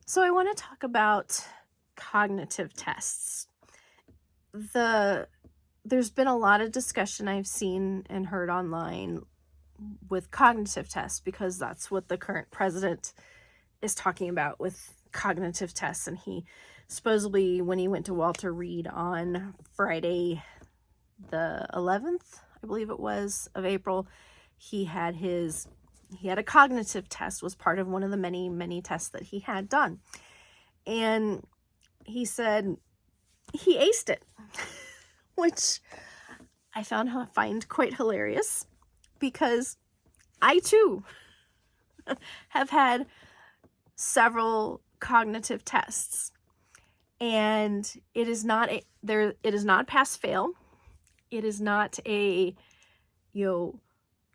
So I want to talk about cognitive tests. There's been a lot of discussion I've seen and heard online with cognitive tests because that's what the current president is talking about with cognitive tests. And he supposedly, when he went to Walter Reed on Friday the 11th, I believe it was, of April, he had a cognitive test, was part of one of the many tests that he had done. And he said he aced it, which I find quite hilarious because I too have had several cognitive tests, and it is not pass fail. It is not a, you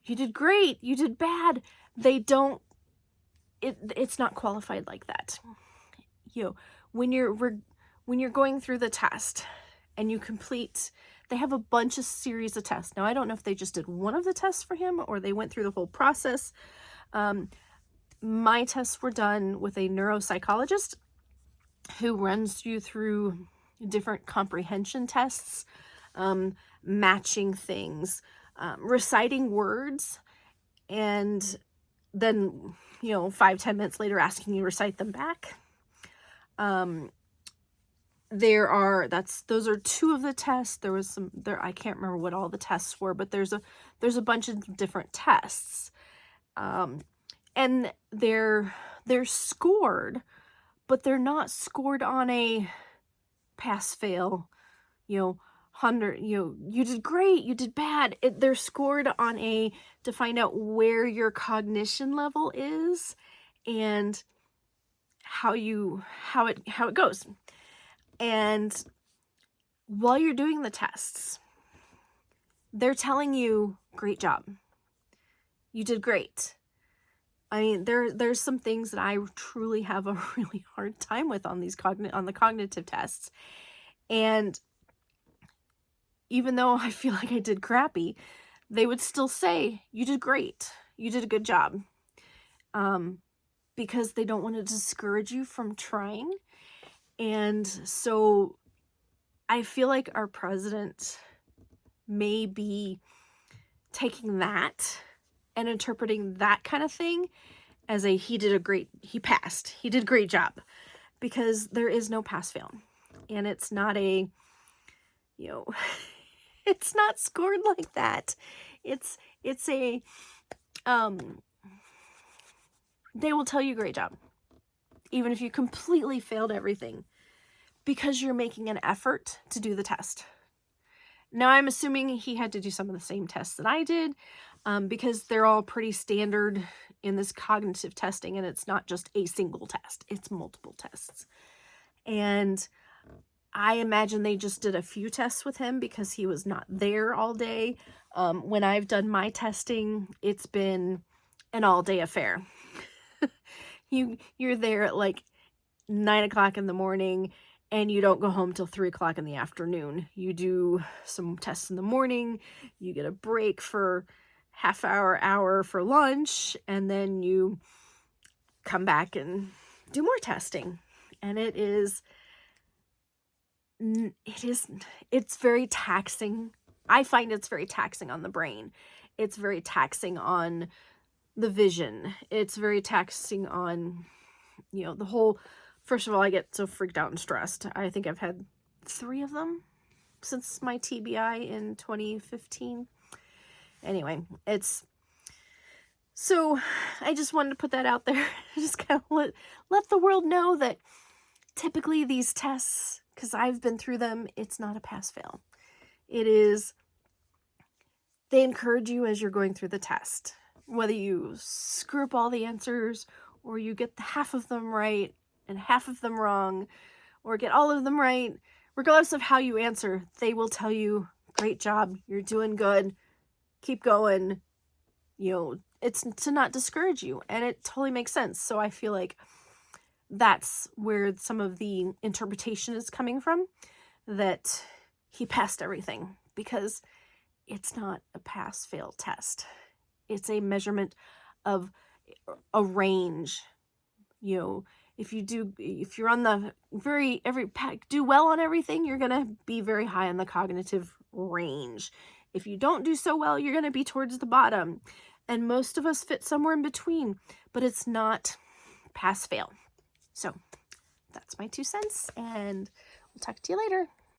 did great, you did bad. It's not qualified like that. When you're going through the test and you complete, they have a bunch of series of tests. Now, I don't know if they just did one of the tests for him or they went through the whole process. My tests were done with a neuropsychologist who runs you through different comprehension tests, matching things, reciting words, and then 5-10 minutes later asking you to recite them back. Those are two of the tests. There was I can't remember what all the tests were, but there's a bunch of different tests. And they're scored, but they're not scored on a pass fail, 100, you did great, you did bad. They're scored on to find out where your cognition level is and how it goes. And while you're doing the tests, they're telling you, great job, you did great. I mean, there's some things that I truly have a really hard time with on the cognitive tests. And even though I feel like I did crappy, they would still say, you did great, you did a good job. Because they don't want to discourage you from trying. And so I feel like our president may be taking that and interpreting that kind of thing as he passed, he did a great job, because there is no pass fail. And it's not it's not scored like that. It's a, they will tell you great job, even if you completely failed everything, because you're making an effort to do the test. Now, I'm assuming he had to do some of the same tests that I did, because they're all pretty standard in this cognitive testing, and it's not just a single test, it's multiple tests. And I imagine they just did a few tests with him because he was not there all day. When I've done my testing, it's been an all-day affair. You're there at like 9 o'clock in the morning, and you don't go home till 3 o'clock in the afternoon. You do some tests in the morning, you get a break for hour for lunch, and then you come back and do more testing. And it's very taxing. I find it's very taxing on the brain. It's very taxing on the vision. It's very taxing on, the whole, first of all, I get so freaked out and stressed. I think I've had 3 of them since my TBI in 2015. Anyway, so I just wanted to put that out there. Just kind of let the world know that typically these tests, because I've been through them, it's not a pass fail. It is, they encourage you as you're going through the test, whether you screw up all the answers or you get half of them right and half of them wrong, or get all of them right, regardless of how you answer, they will tell you, great job, you're doing good, keep going. It's to not discourage you, and it totally makes sense. So I feel like that's where some of the interpretation is coming from, that he passed everything, because it's not a pass-fail test. It's a measurement of a range. if you're on the do well on everything, you're going to be very high on the cognitive range. If you don't do so well, you're going to be towards the bottom. And most of us fit somewhere in between, but it's not pass fail. So that's my 2 cents, and we'll talk to you later.